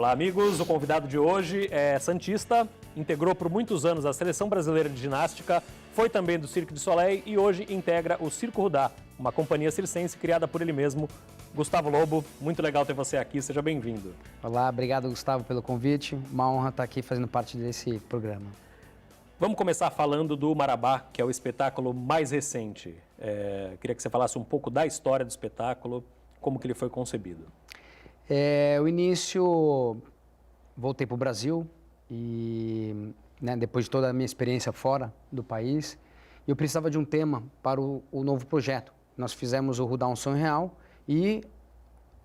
Olá, amigos. O convidado de hoje é santista, integrou por muitos anos a Seleção Brasileira de Ginástica, foi também do Cirque du Soleil e hoje integra o Circo Rudá, uma companhia circense criada por ele mesmo. Gustavo Lobo, muito legal ter você aqui, seja bem-vindo. Olá, obrigado, Gustavo, pelo convite. Uma honra estar aqui fazendo parte desse programa. Vamos começar falando do Marabá, que é o espetáculo mais recente. Queria que você falasse um pouco da história do espetáculo, como que ele foi concebido. O início, voltei para o Brasil e, depois de toda a minha experiência fora do país, eu precisava de um tema para o novo projeto. Nós fizemos o Rudá, um sonho real, e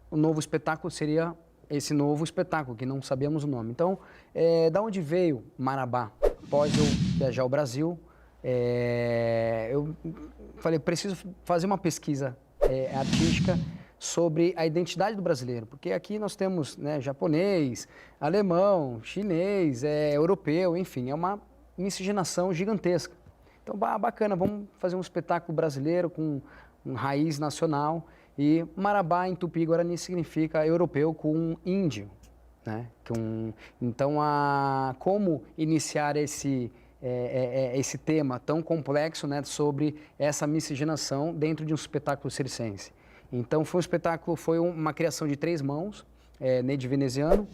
o novo espetáculo seria esse novo espetáculo, que não sabíamos o nome. Então, da onde veio Marabá? Após eu viajar ao Brasil, eu falei, preciso fazer uma pesquisa artística sobre a identidade do brasileiro, porque aqui nós temos japonês, alemão, chinês, europeu, enfim, é uma miscigenação gigantesca. Então, bacana, vamos fazer um espetáculo brasileiro com raiz nacional, e Marabá em Tupi-Guarani significa europeu com índio, né? Então, como iniciar esse tema tão complexo, né, sobre essa miscigenação dentro de um espetáculo circense? Então, foi uma criação de 3 mãos, Neide Veneziano,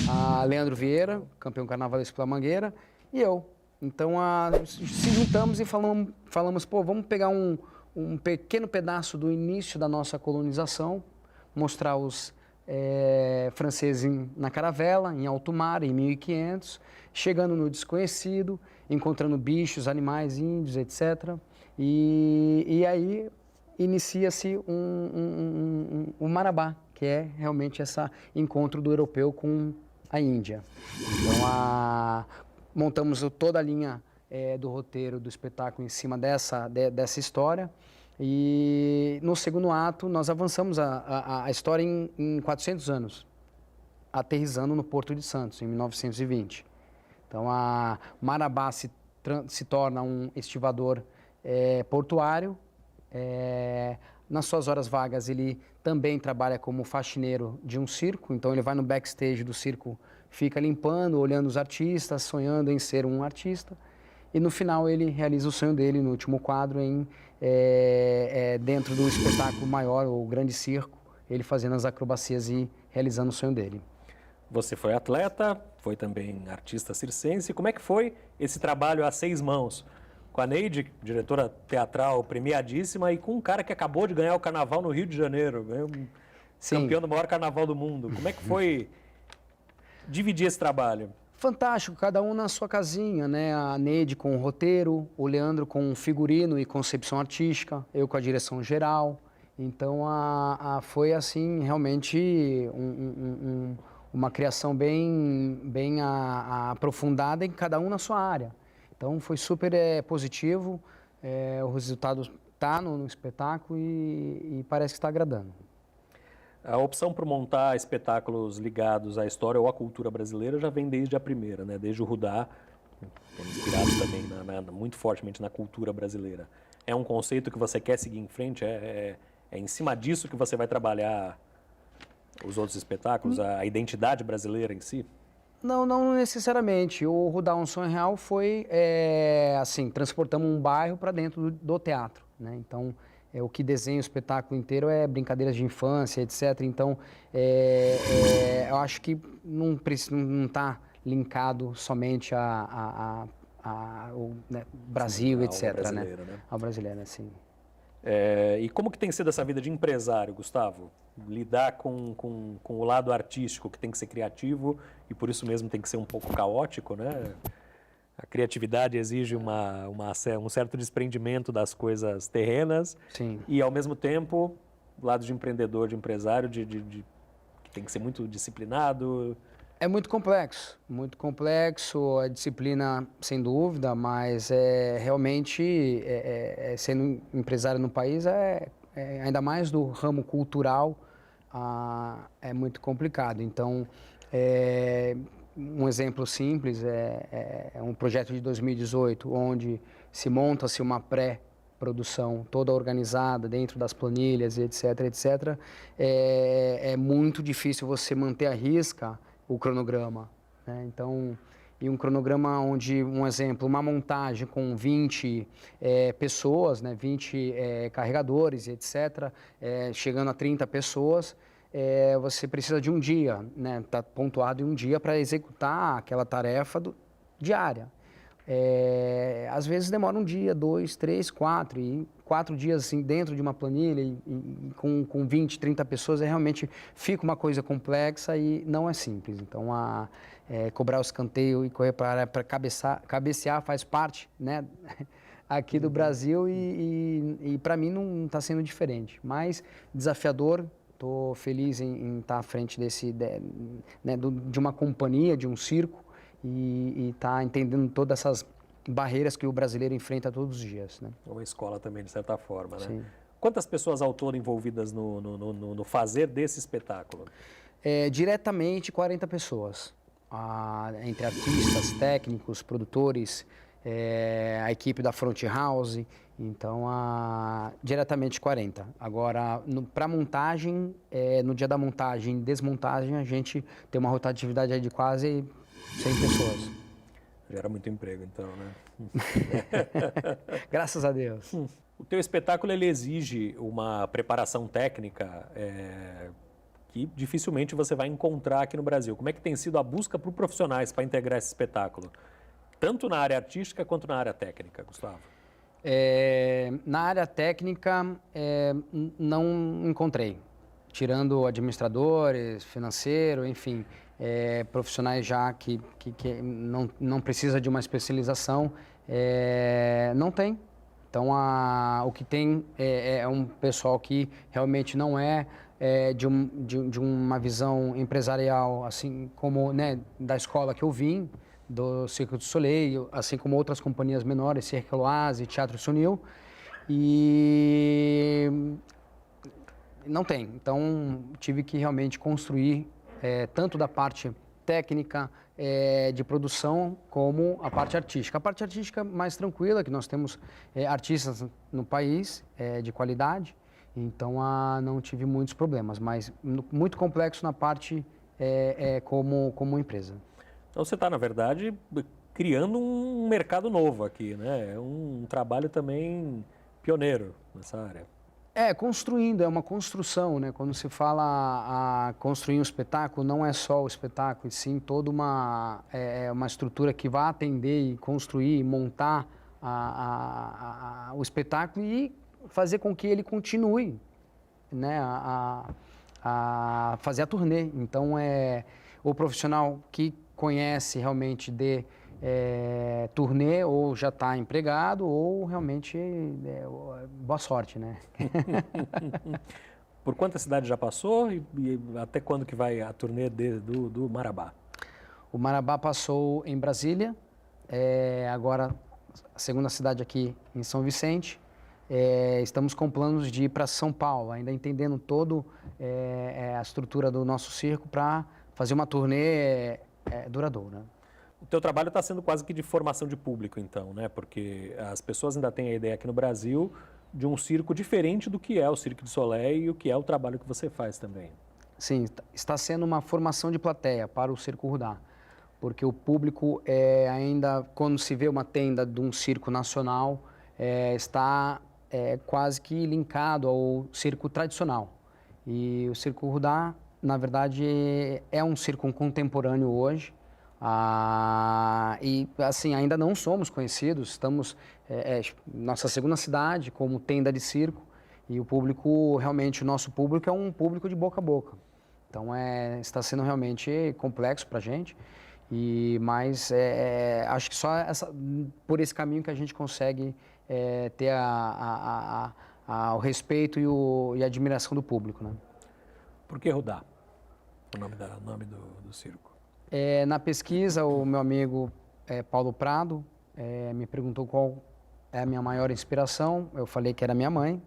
a Leandro Vieira, campeão carnavalesco pela Mangueira, e eu. Então, se juntamos e falamos, pô, vamos pegar um pequeno pedaço do início da nossa colonização, mostrar os franceses na caravela, em alto mar, em 1500, chegando no desconhecido, encontrando bichos, animais, índios, etc. E aí inicia-se o Marabá, que é realmente esse encontro do europeu com a Índia. Então, montamos toda a linha do roteiro do espetáculo em cima dessa história, e no segundo ato nós avançamos a história em 400 anos, aterrissando no Porto de Santos, em 1920. Então, a Marabá se torna um estivador portuário. Nas suas horas vagas ele também trabalha como faxineiro de um circo, então ele vai no backstage do circo, fica limpando, olhando os artistas, sonhando em ser um artista, e no final ele realiza o sonho dele no último quadro dentro do espetáculo maior, o grande circo, ele fazendo as acrobacias e realizando o sonho dele. Você foi atleta, foi também artista circense. Como é que foi esse trabalho a 6 mãos? Com a Neide, diretora teatral premiadíssima, e com um cara que acabou de ganhar o carnaval no Rio de Janeiro, campeão do maior carnaval do mundo. Como é que foi dividir esse trabalho? Fantástico, cada um na sua casinha, né? A Neide com o roteiro, o Leandro com figurino e concepção artística, eu com a direção geral. Então, foi assim, realmente uma criação bem aprofundada em cada um na sua área. Então, foi super positivo, o resultado está no espetáculo e parece que está agradando. A opção por montar espetáculos ligados à história ou à cultura brasileira já vem desde a primeira, né? Desde o Rudá, inspirado também muito fortemente na cultura brasileira. É um conceito que você quer seguir em frente? É em cima disso que você vai trabalhar os outros espetáculos, a identidade brasileira em si? Não necessariamente. O Rudá, um sonho real foi, assim, transportamos um bairro para dentro do teatro, né? Então, o que desenha o espetáculo inteiro é brincadeiras de infância, etc. Então, eu acho que não está linkado somente ao Brasil, sim, etc. Brasileiro, né? Ao brasileiro, assim. E como que tem sido essa vida de empresário, Gustavo? Lidar com o lado artístico, que tem que ser criativo e por isso mesmo tem que ser um pouco caótico, né? A criatividade exige um certo desprendimento das coisas terrenas. Sim. E, ao mesmo tempo, o lado de empreendedor, de empresário, que tem que ser muito disciplinado. É muito complexo, a disciplina, sem dúvida, mas realmente, sendo empresário no país, ainda mais do ramo cultural, é muito complicado. Então, um exemplo simples é um projeto de 2018, onde se monta-se uma pré-produção toda organizada dentro das planilhas, etc., etc. É muito difícil você manter a risca o cronograma, né? Então, e um cronograma onde, um exemplo, uma montagem com 20 pessoas, né? 20 carregadores, etc., chegando a 30 pessoas, você precisa de um dia, né? Tá pontuado em um dia para executar aquela tarefa diária. Às vezes demora um dia, 2, 3, 4, e 4 dias assim, dentro de uma planilha e com 20, 30 pessoas, realmente fica uma coisa complexa e não é simples. Então, cobrar o escanteio e correr para cabecear faz parte, né, aqui do Brasil e para mim não está sendo diferente, mas desafiador. Estou feliz em estar à frente de uma companhia, de um circo, e estar entendendo todas essas barreiras que o brasileiro enfrenta todos os dias, né? Uma escola também, de certa forma, né? Sim. Quantas pessoas ao todo envolvidas no fazer desse espetáculo? Diretamente 40 pessoas, entre artistas, técnicos, produtores, a equipe da Front House, então diretamente 40. Agora, para montagem, no dia da montagem e desmontagem, a gente tem uma rotatividade aí de quase 100 pessoas. Gera muito emprego, então, né? Graças a Deus. O teu espetáculo, ele exige uma preparação técnica que dificilmente você vai encontrar aqui no Brasil. Como é que tem sido a busca por profissionais para integrar esse espetáculo? Tanto na área artística quanto na área técnica, Gustavo? Na área técnica, não encontrei. Tirando administradores, financeiro, enfim, profissionais já que não precisa de uma especialização, não tem. Então, o que tem é um pessoal que realmente não de uma visão empresarial, assim como, né, da escola que eu vim, do Cirque du Soleil, assim como outras companhias menores, Cirque Oise, Teatro Sunil, e não tem. Então, tive que realmente construir tanto da parte técnica, de produção, como a parte artística. A parte artística mais tranquila, que nós temos artistas no país de qualidade, então não tive muitos problemas, mas muito complexo na parte como empresa. Então você está, na verdade, criando um mercado novo aqui, né? É um trabalho também pioneiro nessa área. Construindo, é uma construção, né? Quando se fala construir um espetáculo, não é só o espetáculo, e sim toda uma estrutura que vai atender e construir e montar o espetáculo e fazer com que ele continue, né? A fazer a turnê. Então, o profissional que conhece realmente de turnê ou já está empregado ou realmente boa sorte, né? Por quantas cidades já passou e até quando que vai a turnê do Marabá? O Marabá passou em Brasília, agora a segunda cidade aqui em São Vicente. Estamos com planos de ir para São Paulo, ainda entendendo todo a estrutura do nosso circo para fazer uma turnê duradoura. O teu trabalho está sendo quase que de formação de público, então, né? Porque as pessoas ainda têm a ideia aqui no Brasil de um circo diferente do que é o Cirque du Soleil e o que é o trabalho que você faz também. Sim, está sendo uma formação de plateia para o Circo Rudá, porque o público ainda, quando se vê uma tenda de um circo nacional, está quase que linkado ao circo tradicional. E o Circo Rudá, na verdade, é um circo contemporâneo hoje. E assim, ainda não somos conhecidos, estamos nossa segunda cidade como tenda de circo, e o público, realmente, o nosso público é um público de boca a boca. Então, está sendo realmente complexo para a gente, mas acho que só por esse caminho que a gente consegue ter o respeito e a admiração do público, né? Por que Rudá? O nome do circo. Na pesquisa, o meu amigo Paulo Prado me perguntou qual é a minha maior inspiração. Eu falei que era minha mãe.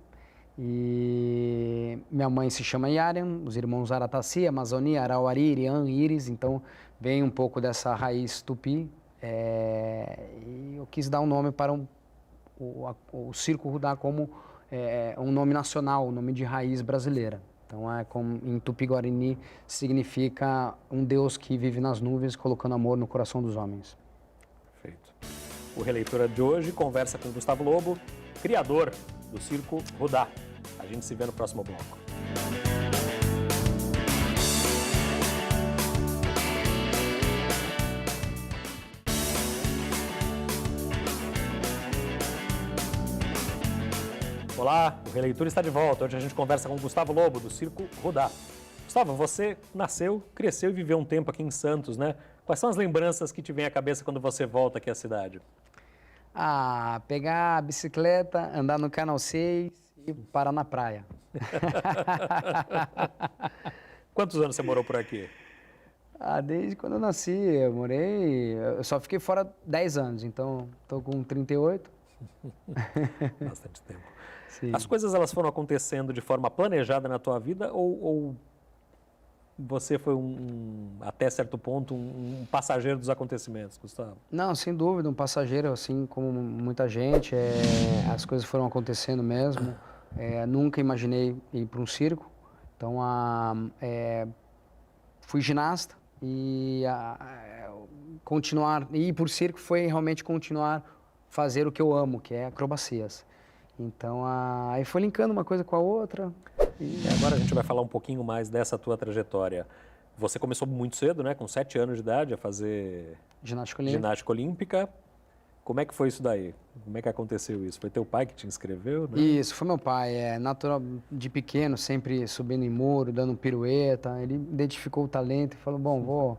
E minha mãe se chama Yarian, os irmãos Arataci, Amazônia, Arauari, Irian, Íris. Então, vem um pouco dessa raiz tupi. E eu quis dar um nome para o Circo Rudá como um nome nacional, um nome de raiz brasileira. Então, em Tupi-Guarani, significa um Deus que vive nas nuvens, colocando amor no coração dos homens. Perfeito. O Releitura de hoje conversa com Gustavo Lobo, criador do Circo Rudá. A gente se vê no próximo bloco. Olá, o Releitura está de volta. Hoje a gente conversa com Gustavo Lobo, do Circo Rudá. Gustavo, você nasceu, cresceu e viveu um tempo aqui em Santos, né? Quais são as lembranças que te vêm à cabeça quando você volta aqui à cidade? Pegar a bicicleta, andar no Canal 6 e parar na praia. Quantos anos você morou por aqui? Desde quando eu nasci, eu só fiquei fora 10 anos, então estou com 38. Bastante tempo. Sim. As coisas elas foram acontecendo de forma planejada na tua vida ou você foi até certo ponto um passageiro dos acontecimentos, Gustavo? Não, sem dúvida, um passageiro, assim como muita gente, as coisas foram acontecendo mesmo. Nunca imaginei ir para um circo, então fui ginasta e ir para o circo foi realmente continuar fazer o que eu amo, que é acrobacias. Então, aí foi linkando uma coisa com a outra. E agora a gente vai falar um pouquinho mais dessa tua trajetória. Você começou muito cedo, né? Com 7 anos de idade, a fazer ginástica olímpica. Como é que foi isso daí? Como é que aconteceu isso? Foi teu pai que te inscreveu, né? Isso, foi meu pai. Natural de pequeno, sempre subindo em muro, dando pirueta. Ele identificou o talento e falou, bom, vou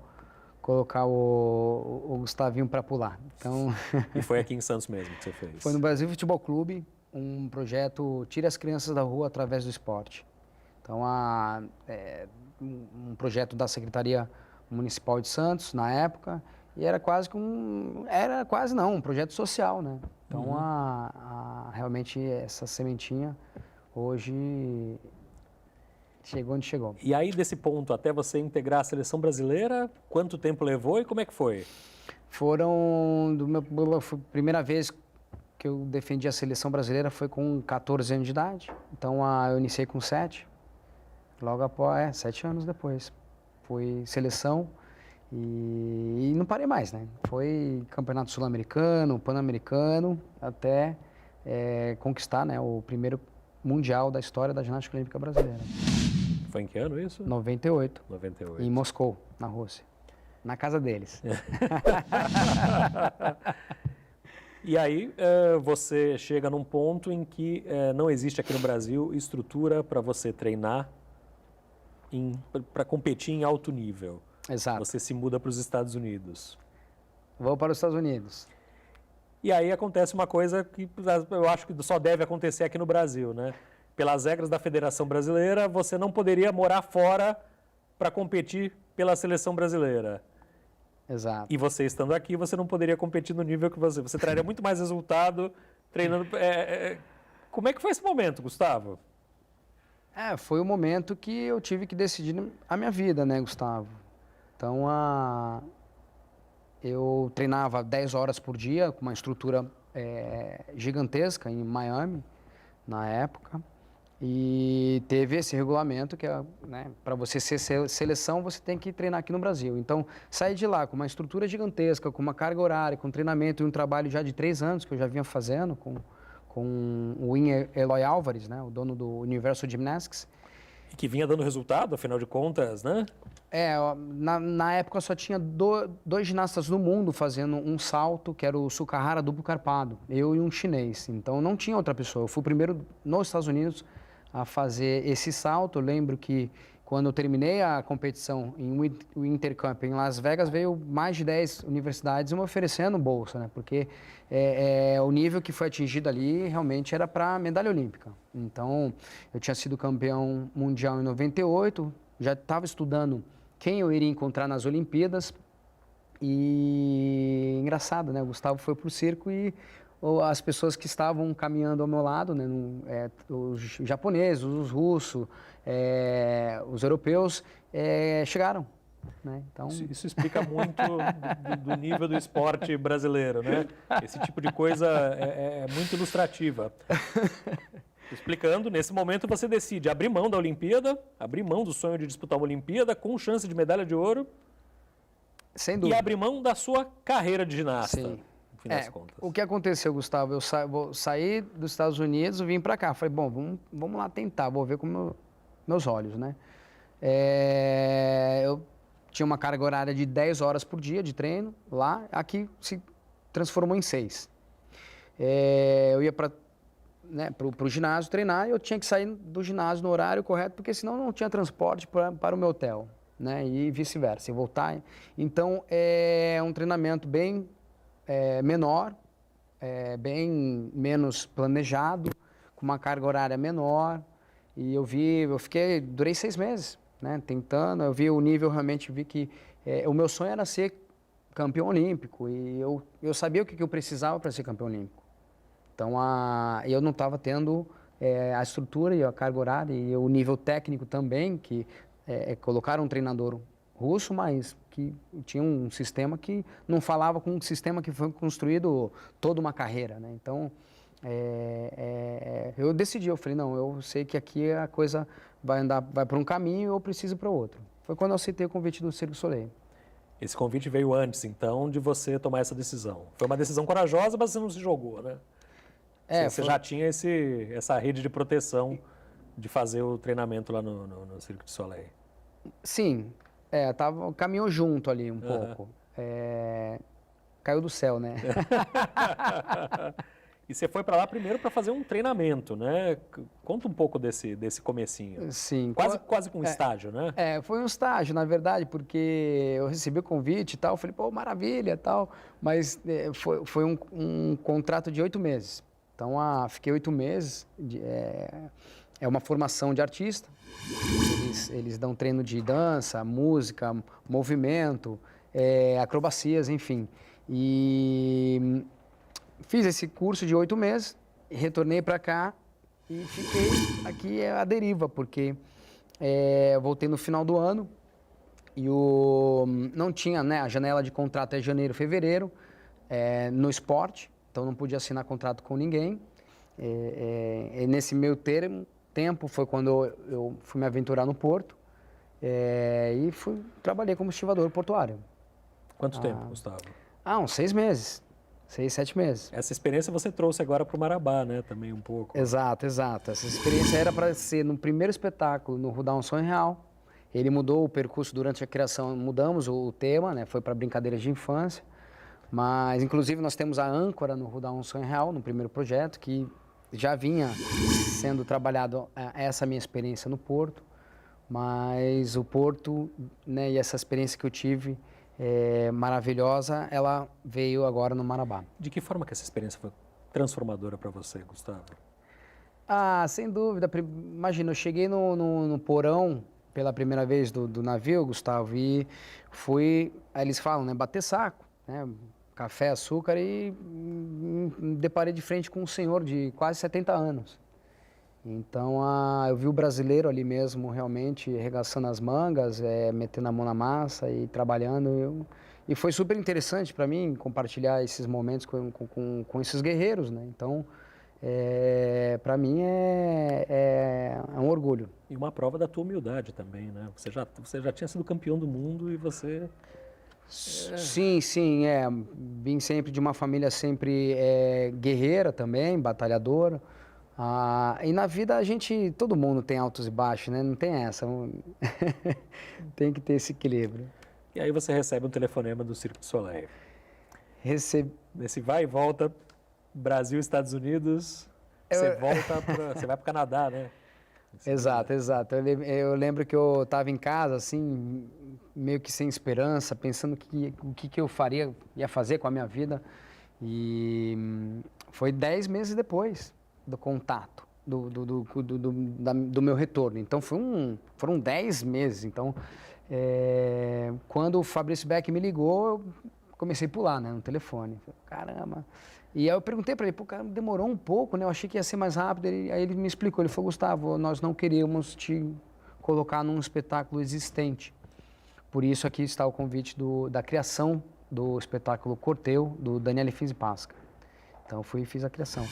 colocar o Gustavinho para pular. Então... E foi aqui em Santos mesmo que você fez? Foi no Brasil Futebol Clube, um projeto Tire as Crianças da Rua através do Esporte. Então, um projeto da Secretaria Municipal de Santos, na época, e era quase um projeto social, né? Então, realmente, essa sementinha, hoje, chegou onde chegou. E aí, desse ponto, até você integrar a seleção brasileira, quanto tempo levou e como é que foi? Primeira vez que eu defendi a seleção brasileira foi com 14 anos de idade. Então, eu iniciei com 7. Logo após, 7 anos depois. Fui seleção e não parei mais, né? Foi campeonato sul-americano, pan-americano, até conquistar, né, o primeiro mundial da história da ginástica olímpica brasileira. Foi em que ano isso? 98. 98. Em Moscou, na Rússia. Na casa deles. E aí você chega num ponto em que não existe aqui no Brasil estrutura para você treinar para competir em alto nível. Exato. Você se muda para os Estados Unidos. Vou para os Estados Unidos. E aí acontece uma coisa que eu acho que só deve acontecer aqui no Brasil, né? Pelas regras da Federação Brasileira, você não poderia morar fora para competir pela seleção brasileira. Exato. E você estando aqui, você não poderia competir no nível que você traria muito mais resultado treinando. Como é que foi esse momento, Gustavo? Foi o momento que eu tive que decidir a minha vida, né, Gustavo? Então, eu treinava 10 horas por dia, com uma estrutura gigantesca em Miami, na época. E teve esse regulamento que para você ser seleção, você tem que treinar aqui no Brasil. Então, saí de lá com uma estrutura gigantesca, com uma carga horária, com treinamento e um trabalho já de 3 anos que eu já vinha fazendo com o Eloy Álvares, né, o dono do Universal Gymnastics. E que vinha dando resultado, afinal de contas, né? Na época só tinha 2 ginastas no mundo fazendo um salto, que era o Sukahara duplo carpado, eu e um chinês. Então, não tinha outra pessoa. Eu fui o primeiro nos Estados Unidos a fazer esse salto. Eu lembro que quando eu terminei a competição em Winter Camp em Las Vegas, veio mais de 10 universidades me oferecendo bolsa, né? Porque o nível que foi atingido ali realmente era para medalha olímpica. Então, eu tinha sido campeão mundial em 98, já estava estudando quem eu iria encontrar nas Olimpíadas. E engraçado, né? O Gustavo foi para o circo e as pessoas que estavam caminhando ao meu lado, né, os japoneses, os russos, os europeus, chegaram. Né? Então... Isso explica muito do nível do esporte brasileiro, né? Esse tipo de coisa é muito ilustrativa. Explicando, nesse momento você decide abrir mão da Olimpíada, abrir mão do sonho de disputar uma Olimpíada com chance de medalha de ouro. Sem E dúvida. abrir mão da sua carreira de ginasta, Sim. no fim das contas. O que aconteceu, Gustavo? Eu vou sair dos Estados Unidos, vim para cá. Falei, bom, vamos lá tentar, vou ver com meus olhos, né? Eu tinha uma carga horária de 10 horas por dia de treino lá, aqui se transformou em 6. Eu ia para o ginásio treinar e eu tinha que sair do ginásio no horário correto, porque senão não tinha transporte para o meu hotel, né? E vice-versa, e voltar. Então, é um treinamento bem menor, bem menos planejado, com uma carga horária menor. E durei 6 meses, né, tentando. Eu vi o nível, realmente vi que o meu sonho era ser campeão olímpico. E eu sabia o que eu precisava para ser campeão olímpico. Então, eu não estava tendo a estrutura e a carga horária e o nível técnico também, que colocaram um treinador russo, mas que tinha um sistema que não falava com um sistema que foi construído toda uma carreira, né? Então, eu decidi, eu falei, não, eu sei que aqui a coisa vai para um caminho e eu preciso para outro. Foi quando eu aceitei o convite do Cirque du Soleil. Esse convite veio antes, então, de você tomar essa decisão. Foi uma decisão corajosa, mas você não se jogou, né? Você já tinha essa rede de proteção de fazer o treinamento lá no Cirque du Soleil. Sim, caminhou junto ali um pouco. Caiu do céu, né? E você foi para lá primeiro para fazer um treinamento, né? Conta um pouco desse comecinho. Sim. Quase com um estágio, né? Foi um estágio, na verdade, porque eu recebi o convite e tal, falei, pô, maravilha e tal, mas foi um contrato de 8 meses. Então, fiquei 8 meses, é uma formação de artista, eles dão treino de dança, música, movimento, acrobacias, enfim. E fiz esse curso de 8 meses, retornei para cá e fiquei aqui à deriva, porque eu voltei no final do ano e não tinha, né, a janela de contrato é janeiro, fevereiro, no esporte, então não podia assinar contrato com ninguém. Nesse meio tempo foi quando eu fui me aventurar no Porto e trabalhei como estivador portuário. Quanto tempo, Gustavo? Uns 6 meses. 6, 7 meses. Essa experiência você trouxe agora para o Marabá, né? Também um pouco. Exato. Essa experiência era para ser no primeiro espetáculo, no Rudá um Sonho Real. Ele mudou o percurso durante a criação, mudamos o tema, né? Foi para brincadeiras de infância. Mas, inclusive, nós temos a âncora no Rudá um Sonho Real, no primeiro projeto, que já vinha sendo trabalhado essa minha experiência no Porto. Mas o Porto, né, e essa experiência que eu tive maravilhosa, ela veio agora no Marabá. De que forma que essa experiência foi transformadora para você, Gustavo? Sem dúvida. Imagina, eu cheguei no porão pela primeira vez do navio, Gustavo, e fui, aí eles falam, né, bater saco, né, café, açúcar, e me deparei de frente com um senhor de quase 70 anos. Então, eu vi o brasileiro ali mesmo, realmente, arregaçando as mangas, metendo a mão na massa e trabalhando. E foi super interessante para mim compartilhar esses momentos com esses guerreiros, né? Então, para mim é um orgulho. E uma prova da tua humildade também, né? Você já tinha sido campeão do mundo e você... Sim, vim sempre de uma família sempre guerreira também, batalhadora. E na vida todo mundo tem altos e baixos, né? Não tem essa. Tem que ter esse equilíbrio. E aí você recebe um telefonema do Cirque du Soleil. Nesse vai e volta, Brasil, Estados Unidos, você vai para o Canadá, né? Exato. Eu lembro que eu estava em casa, assim, meio que sem esperança, pensando o que eu ia fazer com a minha vida. E foi 10 meses depois do contato, do meu retorno. Então, foram 10 meses. Então, quando o Fabrício Beck me ligou, eu comecei a pular, né, no telefone. Caramba! E aí eu perguntei para ele, pô, cara, demorou um pouco, né? Eu achei que ia ser mais rápido. Aí ele me explicou, ele falou, Gustavo, nós não queríamos te colocar num espetáculo existente. Por isso aqui está o convite da criação do espetáculo Corteu, do Daniele Finzi Pasca. Então, eu fui e fiz a criação.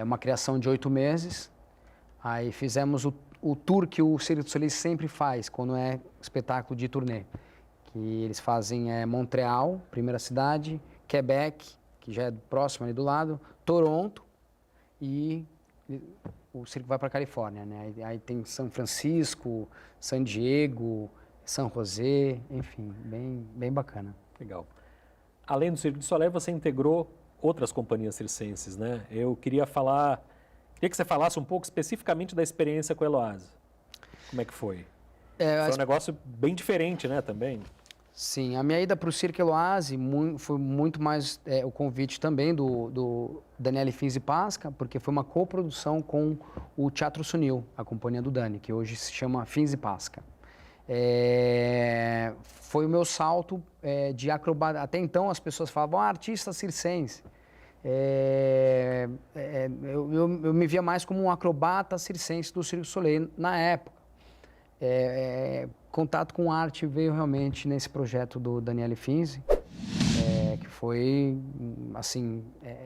uma criação de 8 meses. Aí fizemos o tour que o Cirque du Soleil sempre faz quando é espetáculo de turnê. Que eles fazem Montreal, primeira cidade, Quebec, que já é próximo ali do lado, Toronto e o circo vai para a Califórnia, né? Aí tem São Francisco, San Diego, San José, enfim, bem bacana. Legal. Além do Cirque du Soleil, você integrou outras companhias circenses, né? Eu queria que você falasse um pouco especificamente da experiência com a Eloise. Como é que foi? Foi um negócio bem diferente, né, também? Sim, a minha ida para o Cirque Eloise foi muito mais o convite também do Daniele Finzi Pasca, porque foi uma coprodução com o Teatro Sunil, a companhia do Dani, que hoje se chama Finzi Pasca. Foi o meu salto de acrobata. Até então as pessoas falavam, artista circense. Eu me via mais como um acrobata circense do Cirque du Soleil na época. Contato com arte veio realmente nesse projeto do Daniele Finzi, que foi assim,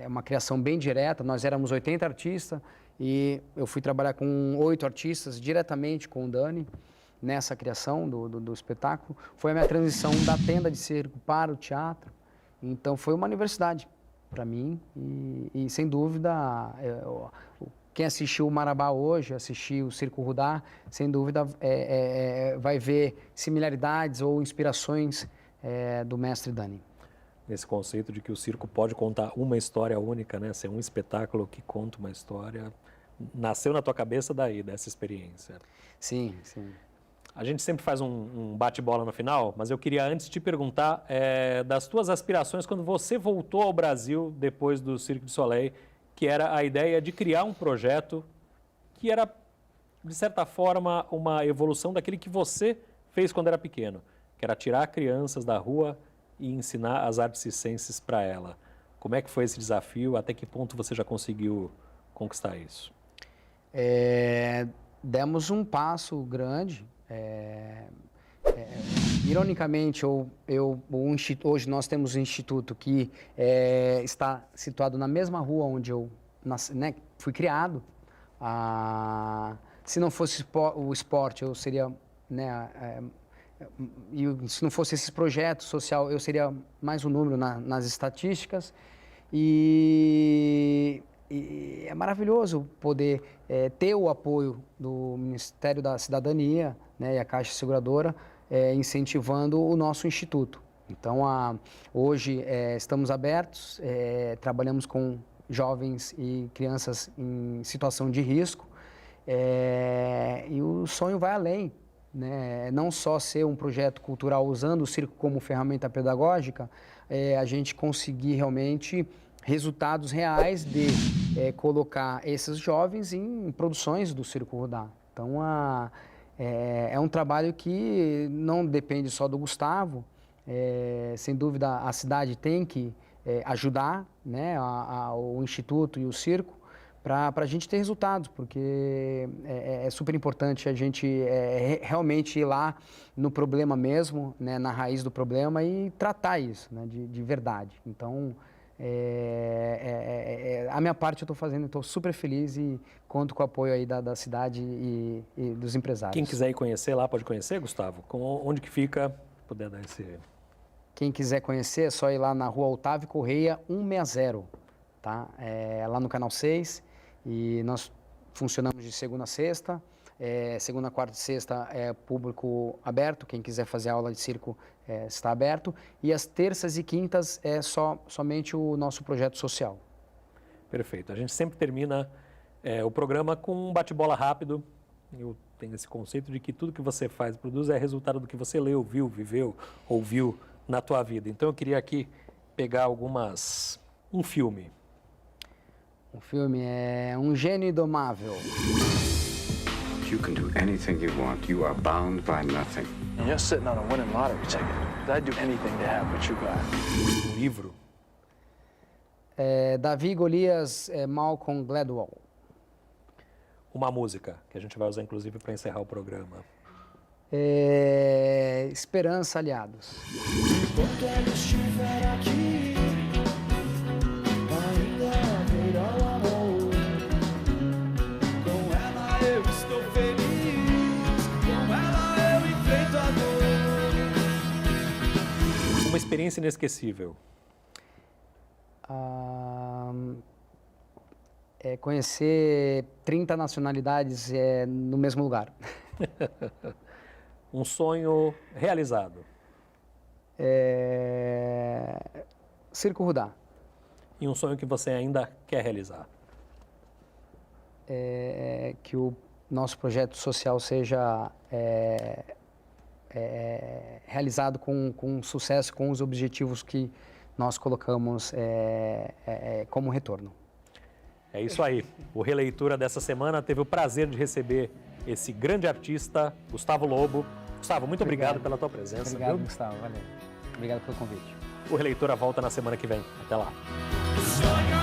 uma criação bem direta. Nós éramos 80 artistas e eu fui trabalhar com 8 artistas diretamente com o Dani nessa criação do espetáculo. Foi a minha transição da tenda de circo para o teatro. Então foi uma universidade para mim e sem dúvida quem assistiu o Marabá hoje, assistiu o Circo Rudá, sem dúvida vai ver similaridades ou inspirações do mestre Dani. Esse conceito de que o circo pode contar uma história única, né? Ser um espetáculo que conta uma história, nasceu na tua cabeça dessa experiência. Sim, sim. A gente sempre faz um bate-bola no final, mas eu queria antes te perguntar das tuas aspirações quando você voltou ao Brasil depois do Cirque du Soleil, que era a ideia de criar um projeto que era, de certa forma, uma evolução daquele que você fez quando era pequeno, que era tirar crianças da rua e ensinar as artes circenses para ela. Como é que foi esse desafio? Até que ponto você já conseguiu conquistar isso? Demos um passo grande. Ironicamente, hoje nós temos um instituto que está situado na mesma rua onde eu fui criado. Se não fosse o esporte, eu seria... e se não fosse esse projeto social, eu seria mais um número nas estatísticas. E é maravilhoso poder ter o apoio do Ministério da Cidadania, né, e a Caixa Seguradora, incentivando o nosso instituto. Então, hoje estamos abertos, trabalhamos com jovens e crianças em situação de risco, e o sonho vai além, né? Não só ser um projeto cultural usando o circo como ferramenta pedagógica, a gente conseguir realmente resultados reais de colocar esses jovens em produções do Circo Rudá. Então, é um trabalho que não depende só do Gustavo. Sem dúvida, a cidade tem que ajudar, né, o Instituto e o circo para a gente ter resultados, porque é super importante a gente realmente ir lá no problema mesmo, né, na raiz do problema e tratar isso, né, de verdade. Então, a minha parte eu estou fazendo, estou super feliz e conto com o apoio aí da cidade e dos empresários. Quem quiser ir conhecer lá, pode conhecer, Gustavo? Onde que fica? Puder dar esse... Quem quiser conhecer é só ir lá na Rua Otávio Correia 160, tá? Lá no Canal 6, e nós funcionamos de segunda a sexta. Segunda, quarta e sexta é público aberto, quem quiser fazer aula de circo está aberto. E as terças e quintas é somente o nosso projeto social. Perfeito. A gente sempre termina o programa com um bate-bola rápido. Eu tenho esse conceito de que tudo que você faz e produz é resultado do que você leu, viu, viveu, ouviu na tua vida. Então eu queria aqui pegar um filme. Um filme é Um Gênio Indomável. You can do anything you want. You are bound by nothing. And you're sitting on a winning lottery ticket. I'd do anything to have what you got. Um livro. Davi e Golias, Malcolm Gladwell. Uma música, que a gente vai usar inclusive para encerrar o programa. Esperança, Aliados. Enquanto ela estiver aqui, ainda haverá o amor. experiência inesquecível? Conhecer 30 nacionalidades no mesmo lugar. Um sonho realizado? Circo Rudá. E um sonho que você ainda quer realizar? Que o nosso projeto social seja realizado com sucesso, com os objetivos que nós colocamos como retorno. É isso aí. O Releitura dessa semana teve o prazer de receber esse grande artista, Gustavo Lobo. Gustavo, muito obrigado pela tua presença. Obrigado, Viu? Gustavo. Valeu. Obrigado pelo convite. O Releitura volta na semana que vem. Até lá. Sonho